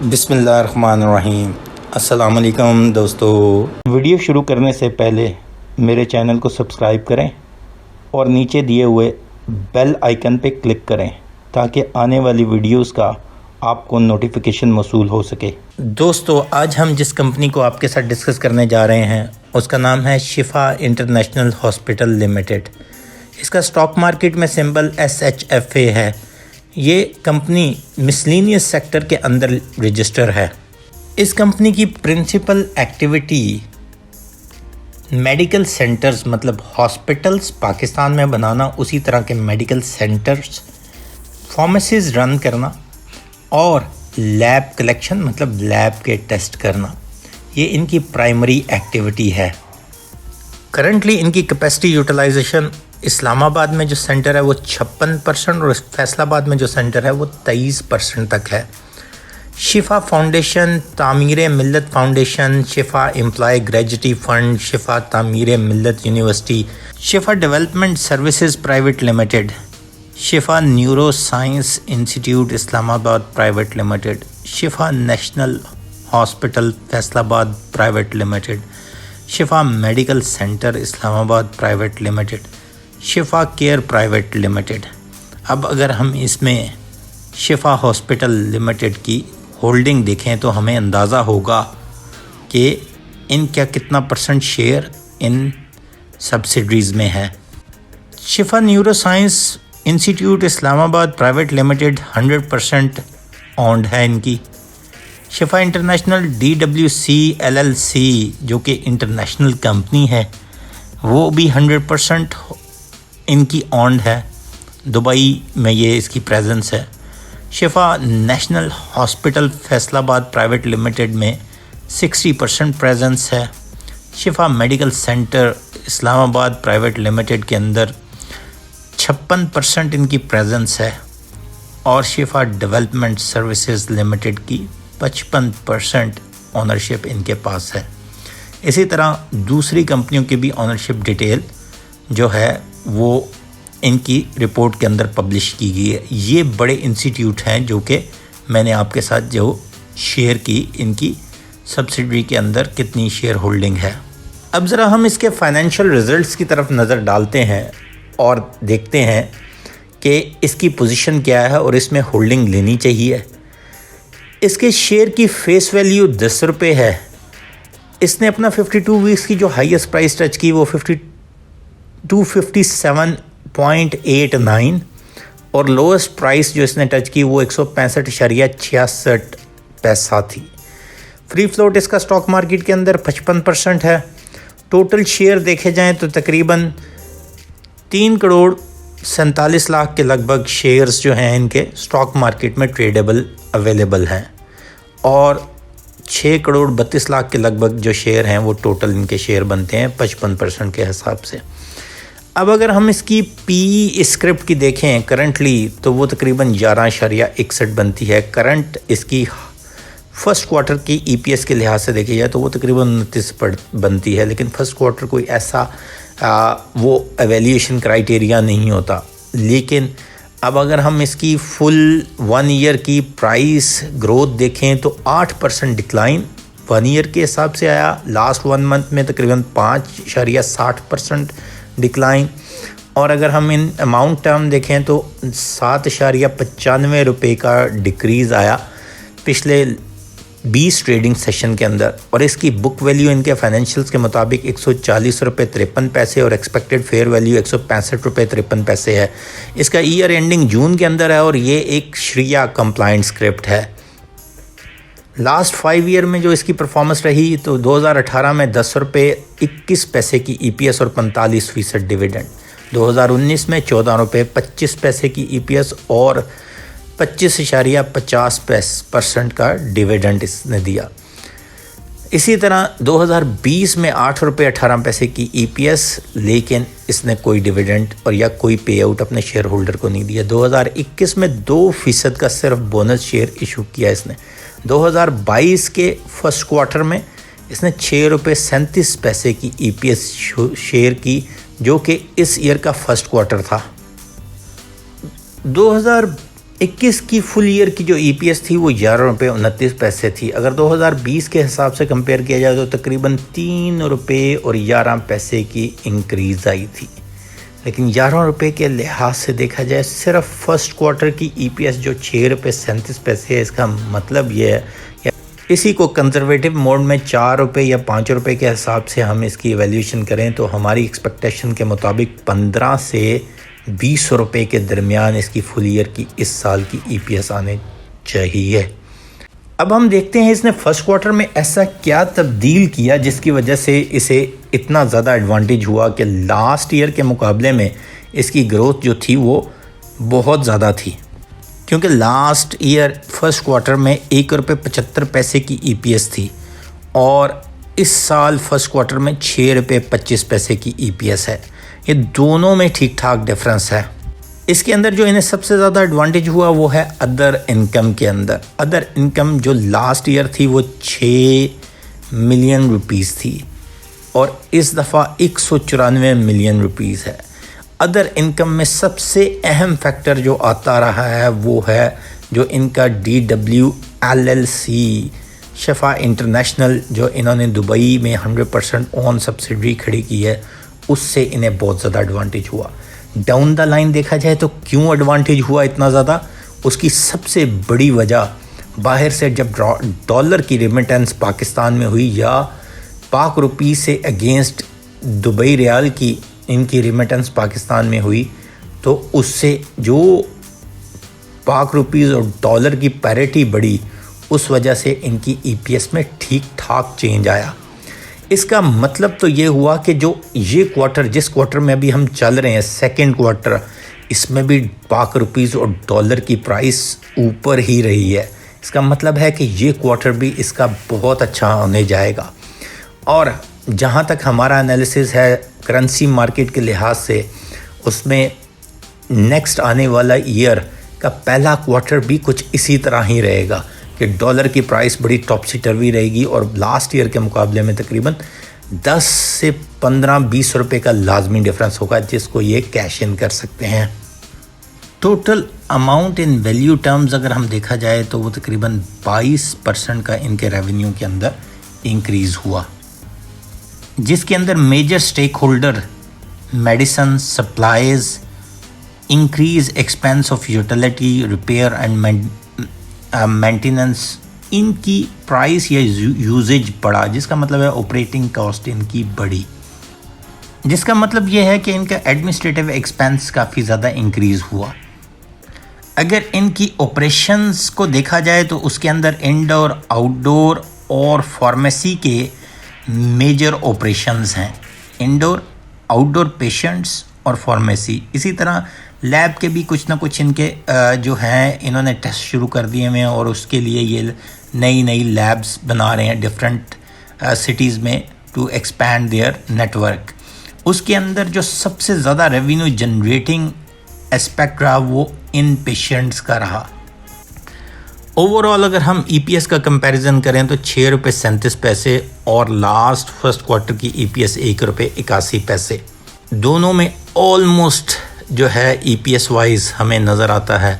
बिस्मिल्लाहिर्रहमानिर्रहीम। अस्सलाम वालेकुम दोस्तों। वीडियो शुरू करने से पहले मेरे चैनल को सब्सक्राइब करें और नीचे दिए हुए बेल आइकन पे क्लिक करें ताकि आने वाली वीडियोस का आपको नोटिफिकेशन मौसूल हो सके। दोस्तों, आज हम जिस कंपनी को आपके साथ डिस्कस करने जा रहे हैं उसका नाम है शिफा इंटरनेशनल हॉस्पिटल लिमिटेड। इसका स्टॉक मार्केट में सिंबल SHFA है। ये कंपनी मिसलेनियस सेक्टर के अंदर रजिस्टर है। इस कंपनी की प्रिंसिपल एक्टिविटी मेडिकल सेंटर्स मतलब हॉस्पिटल्स पाकिस्तान में बनाना, उसी तरह के मेडिकल सेंटर्स, फार्मेसीज रन करना और लैब कलेक्शन मतलब लैब के टेस्ट करना, ये इनकी प्राइमरी एक्टिविटी है। करंटली इनकी कैपेसिटी यूटिलाइजेशन इस्लामाबाद में जो सेंटर है वो 56% और फैसलाबाद में जो सेंटर है वो 23% तक है। शिफा फाउंडेशन, तामीर मिल्लत फाउंडेशन, शिफा एम्प्लॉय ग्रेजुएटी फंड, शिफा तामीर Millat university, Shifa development services private limited, Shifa neuro science institute Islamabad private limited, Shifa national hospital Faisalabad private limited, Shifa medical centre Islamabad private limited, Shifa care private limited. अब अगर हम इसमें शिफा हॉस्पिटल लिमिटेड की होल्डिंग देखें तो हमें अंदाज़ा होगा कि इनका कितना परसेंट शेयर इन सब्सिडरीज़ में है। शिफा neuro science institute Islamabad private limited 100% owned है इनकी। शिफा इंटरनेशनल DWC LLC जो कि इंटरनेशनल कंपनी है वो भी 100% इनकी ओन्ड है। दुबई में ये इसकी प्रेजेंस है। शिफा national hospital Faisalabad private limited में 60% प्रेजेंस है। शिफा medical centre Islamabad private limited के अंदर 56% इनकी प्रेजेंस है और शिफा डेवलपमेंट सर्विसेज लिमिटेड की 55% ओनरशिप इनके पास है। इसी तरह दूसरी कंपनियों की भी ओनरशिप डिटेल जो है वो इनकी रिपोर्ट के अंदर पब्लिश की गई है। ये बड़े इंस्टीट्यूट हैं जो कि मैंने आपके साथ जो शेयर की, इनकी सब्सिडरी के अंदर कितनी शेयर होल्डिंग है। अब ज़रा हम इसके फाइनेंशियल रिजल्ट्स की तरफ नज़र डालते हैं और देखते हैं कि इसकी पोजीशन क्या है और इसमें होल्डिंग लेनी चाहिए। इसके शेयर की फेस वैल्यू 10 रुपये है। इसने अपना 52 वीक्स की जो हाईएस्ट प्राइस टच की वो 257.89 और लोएस्ट प्राइस जो इसने टच की वो 165.66 पैसा थी। फ्री फ्लोट इसका स्टॉक मार्केट के अंदर 55% है। टोटल शेयर देखे जाएं तो तकरीबन 3,47,00,000 के लगभग शेयर्स जो हैं इनके स्टॉक मार्केट में ट्रेडेबल अवेलेबल हैं और 6,32,00,000 के लगभग जो शेयर हैं वो टोटल इनके शेयर बनते हैं 55% के हिसाब से। अब अगर हम इसकी PE स्क्रिप्ट की देखें करंटली तो वो तकरीबन 11.61 बनती है। करंट इसकी फ़र्स्ट क्वार्टर की EPS के लिहाज से देखी जाए तो वो तकरीबन 29 बनती है, लेकिन फ़र्स्ट क्वार्टर कोई ऐसा वो एवेल्यूएशन क्राइटेरिया नहीं होता। लेकिन अब अगर हम इसकी फुल 1 ईयर की प्राइस ग्रोथ देखें तो 8% डिक्लाइन 1 ईयर के हिसाब से आया। लास्ट 1 मंथ में तकरीबन 5.60% डिक्लाइन और अगर हम इन अमाउंट टर्म देखें तो 7.95 रुपये का डिक्रीज़ आया पिछले 20 ट्रेडिंग सेशन के अंदर। और इसकी बुक वैल्यू इनके फाइनेंशियल्स के मुताबिक 140 रुपये 53 पैसे और एक्सपेक्टेड फेयर वैल्यू 165 रुपये 53 पैसे है। इसका ईयर एंडिंग जून के अंदर है और ये एक शरिया कंप्लाइंट स्क्रिप्ट है। लास्ट 5 ईयर में जो इसकी परफॉर्मेंस रही तो 2018 में 10 रुपये 21 पैसे की EPS और 45% डिविडेंड, 2019 में 14 रुपये 25 पैसे की EPS और 25.50% का डिविडेंड इसने दिया। इसी तरह 2020 में 8 रुपये 18 पैसे की EPS, लेकिन इसने कोई डिविडेंड और या कोई पे आउट अपने शेयर होल्डर को नहीं दिया। 2021 में 2% का सिर्फ बोनस शेयर इशू किया इसने। 2022 के फर्स्ट क्वार्टर में इसने 6 रुपये 37 पैसे की EPS शेयर की जो कि इस ईयर का फर्स्ट क्वार्टर था। 21 की फुल ईयर की जो ईपीएस थी वो 11 रुपये 29 पैसे थी। अगर 2020 के हिसाब से कंपेयर किया जाए तो तकरीबन 3 रुपये और 11 पैसे की इंक्रीज़ आई थी। लेकिन 11 रुपये के लिहाज से देखा जाए सिर्फ फर्स्ट क्वार्टर की ईपीएस जो 6 रुपये 37 पैसे है, इसका मतलब ये है इसी को कंजर्वेटिव मोड में 4 रुपये या 5 रुपये के हिसाब से हम इसकी एवेल्यूशन करें तो हमारी एक्सपेक्टेशन के मुताबिक 15 से 20 रुपये के दरमियान इसकी फुल ईयर की इस साल की ईपीएस आने चाहिए। अब हम देखते हैं इसने फर्स्ट क्वार्टर में ऐसा क्या तब्दील किया जिसकी वजह से इसे इतना ज़्यादा एडवांटेज हुआ कि लास्ट ईयर के मुकाबले में इसकी ग्रोथ जो थी वो बहुत ज़्यादा थी। क्योंकि लास्ट ईयर फर्स्ट क्वार्टर में 1 रुपये 75 पैसे की ईपीएस थी और इस साल फर्स्ट क्वार्टर में 6 रुपये 25 पैसे की ईपीएस है। ये दोनों में ठीक ठाक डिफरेंस है। इसके अंदर जो इन्हें सबसे ज़्यादा एडवांटेज हुआ वो है अदर इनकम के अंदर। अदर इनकम जो लास्ट ईयर थी वो 6 मिलियन रुपीस थी और इस दफ़ा 194 मिलियन रुपीस है। अदर इनकम में सबसे अहम फैक्टर जो आता रहा है वो है जो इनका DWLLC शफा इंटरनेशनल जो इन्होंने दुबई में 100% ओन सब्सिडरी खड़ी की है, उससे इन्हें बहुत ज़्यादा एडवांटेज हुआ। डाउन द लाइन देखा जाए तो क्यों एडवांटेज हुआ इतना ज़्यादा, उसकी सबसे बड़ी वजह बाहर से जब डॉलर की रेमिटेंस पाकिस्तान में हुई या पाक रुपी से अगेंस्ट दुबई रियाल की इनकी रेमिटेंस पाकिस्तान में हुई तो उससे जो पाक रुपीज़ और डॉलर की पैरिटी बढ़ी, उस वजह से इनकी ईपीएस में ठीक ठाक चेंज आया। इसका मतलब तो ये हुआ कि जो ये क्वार्टर जिस क्वार्टर में अभी हम चल रहे हैं सेकंड क्वार्टर, इसमें भी पाक रुपीज़ और डॉलर की प्राइस ऊपर ही रही है। इसका मतलब है कि ये क्वार्टर भी इसका बहुत अच्छा होने जाएगा। और जहाँ तक हमारा एनालिसिस है करेंसी मार्केट के लिहाज से, उसमें नेक्स्ट आने वाला ईयर का पहला क्वार्टर भी कुछ इसी तरह ही रहेगा कि डॉलर की प्राइस बड़ी टॉपसी टर्वी रहेगी और लास्ट ईयर के मुकाबले में तकरीबन 10 से 15-20 रुपये का लाजमी डिफरेंस होगा जिसको ये कैश इन कर सकते हैं। Total amount in value terms अगर हम देखा जाए तो वो तकरीबन 22% का इनके रेवेन्यू के अंदर इंक्रीज़ हुआ, जिसके अंदर major stakeholder medicine supplies, increase expense of utility, repair and maintenance, इनकी प्राइस या यूजेज बढ़ा, जिसका मतलब है ऑपरेटिंग कॉस्ट इनकी बढ़ी, जिसका मतलब ये है कि इनका एडमिनिस्ट्रेटिव एक्सपेंस काफ़ी ज़्यादा इंक्रीज़ हुआ। अगर इनकी ऑपरेशंस को देखा जाए तो उसके अंदर इंडोर, आउटडोर और फार्मेसी के मेजर ऑपरेशंस हैं। इंडोर, आउटडोर पेशेंट्स और फार्मेसी। इसी तरह लैब के भी कुछ ना कुछ इनके जो हैं इन्होंने टेस्ट शुरू कर दिए हैं और उसके लिए ये नई नई लैब्स बना रहे हैं डिफरेंट सिटीज़ में टू एक्सपैंड देयर नेटवर्क। उसके अंदर जो सबसे ज़्यादा रेवेन्यू जनरेटिंग एस्पेक्ट रहा वो इन पेशेंट्स का रहा। ओवरऑल अगर हम ईपीएस का कंपैरिजन करें तो 6 रुपये 37 पैसे और लास्ट फर्स्ट क्वार्टर की ईपीएस 1 रुपये 81 पैसे, दोनों में ऑलमोस्ट जो है ईपीएस वाइज हमें नज़र आता है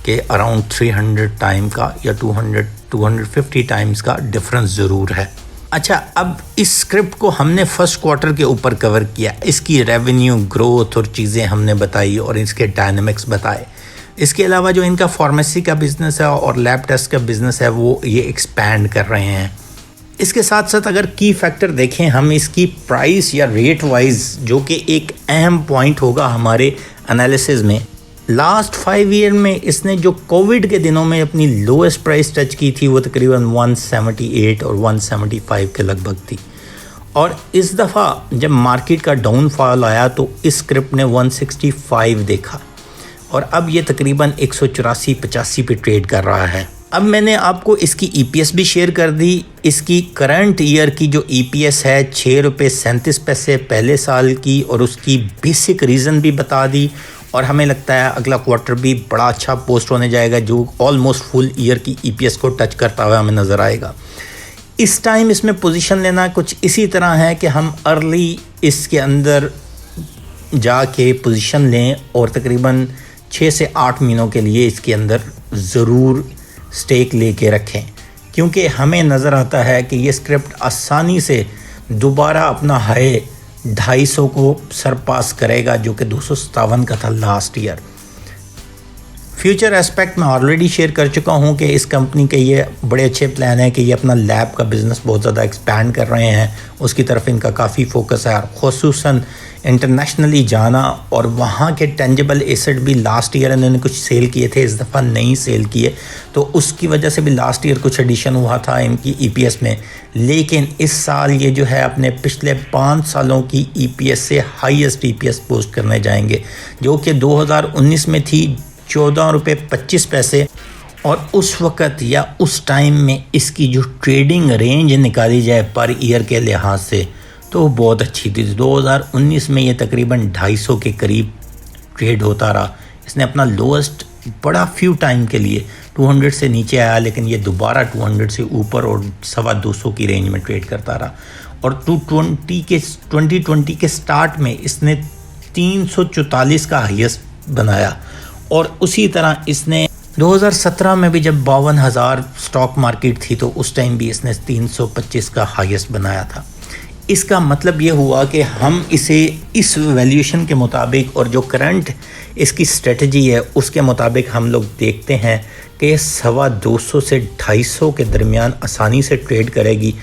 कि अराउंड 300 टाइम का या 250 टाइम्स का डिफरेंस ज़रूर है। अच्छा, अब इस स्क्रिप्ट को हमने फर्स्ट क्वार्टर के ऊपर कवर किया, इसकी रेवेन्यू ग्रोथ और चीज़ें हमने बताई और इसके डायनामिक्स बताए। इसके अलावा जो इनका फार्मेसी का बिज़नेस है और लैब टेस्ट का बिज़नेस है वो ये एक्सपैंड कर रहे हैं। इसके साथ साथ अगर की फैक्टर देखें हम इसकी प्राइस या रेट वाइज, जो कि एक अहम पॉइंट होगा हमारे एनालिसिस में, लास्ट 5 ईयर में इसने जो कोविड के दिनों में अपनी लोएस्ट प्राइस टच की थी वो तकरीबन 178 और 175 के लगभग थी। और इस दफ़ा जब मार्केट का डाउनफॉल आया तो इस स्क्रिप्ट ने 165 देखा और अब ये तकरीबन 184-85 पे ट्रेड कर रहा है। अब मैंने आपको इसकी ईपीएस भी शेयर कर दी। इसकी करंट ईयर की जो ईपीएस है 6 रुपये 37 पैसे पहले साल की, और उसकी बेसिक रीज़न भी बता दी। और हमें लगता है अगला क्वार्टर भी बड़ा अच्छा पोस्ट होने जाएगा जो ऑलमोस्ट फुल ईयर की ईपीएस को टच करता हुआ हमें नज़र आएगा। इस टाइम इसमें पोजीशन लेना कुछ इसी तरह है कि हम अर्ली इसके अंदर जाके पोजीशन लें और तकरीबन 6 से 8 महीनों के लिए इसके अंदर ज़रूर स्टेक लेके रखें, क्योंकि हमें नज़र आता है कि ये स्क्रिप्ट आसानी से दोबारा अपना हाई 250 को सरपास करेगा, जो कि 257 का था लास्ट ईयर। फ्यूचर एस्पेक्ट में ऑलरेडी शेयर कर चुका हूं कि इस कंपनी के ये बड़े अच्छे प्लान है कि ये अपना लैब का बिज़नेस बहुत ज़्यादा एक्सपैंड कर रहे हैं, उसकी तरफ इनका काफ़ी फोकस है, और ख़ुसूसन इंटरनेशनली जाना, और वहाँ के टेंजिबल एसेट भी लास्ट ईयर इन्होंने कुछ सेल किए थे, इस दफ़ा नहीं सेल किए, तो उसकी वजह से भी लास्ट ईयर कुछ एडिशन हुआ था इनकी EPS में। लेकिन इस साल ये जो है अपने पिछले 5 सालों की EPS से हाईएस्ट EPS पोस्ट करने जाएंगे, जो कि 2019 में थी 14 रुपये 25 पैसे, और उस वक़्त या उस टाइम में इसकी जो ट्रेडिंग रेंज निकाली जाए पर ईयर के लिहाज से तो बहुत अच्छी थी। 2019 में ये तकरीबन 250 के करीब ट्रेड होता रहा। इसने अपना लोएस्ट बड़ा फ्यू टाइम के लिए 200 से नीचे आया, लेकिन ये दोबारा 200 से ऊपर और 225 की रेंज में ट्रेड करता रहा, और 2020 के स्टार्ट में इसने 344 का हाईएस्ट बनाया, और उसी तरह इसने 2017 में भी जब 52,000 स्टॉक मार्केट थी तो उस टाइम भी इसने 325 का हाईएस्ट बनाया था। इसका मतलब ये हुआ कि हम इसे इस वैल्यूएशन के मुताबिक और जो करंट इसकी स्ट्रेटजी है उसके मुताबिक हम लोग देखते हैं कि 225 से 250 के दरमियान आसानी से ट्रेड करेगी,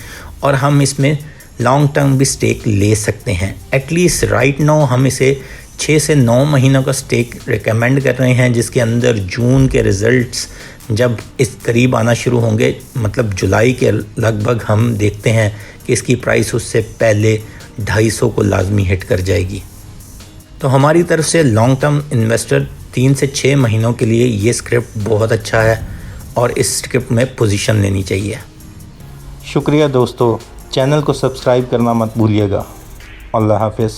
और हम इसमें लॉन्ग टर्म भी स्टेक ले सकते हैं। एटलीस्ट राइट नाउ हम इसे 6 से 9 महीनों का स्टेक रिकमेंड कर रहे हैं, जिसके अंदर जून के रिज़ल्ट्स जब इस करीब आना शुरू होंगे, मतलब जुलाई के लगभग, हम देखते हैं कि इसकी प्राइस उससे पहले 250 को लाजमी हिट कर जाएगी। तो हमारी तरफ से लॉन्ग टर्म इन्वेस्टर 3 से 6 महीनों के लिए ये स्क्रिप्ट बहुत अच्छा है, और इस स्क्रिप्ट में पोजीशन लेनी चाहिए। शुक्रिया दोस्तों, चैनल को सब्सक्राइब करना मत भूलिएगा। अल्लाह हाफिज़।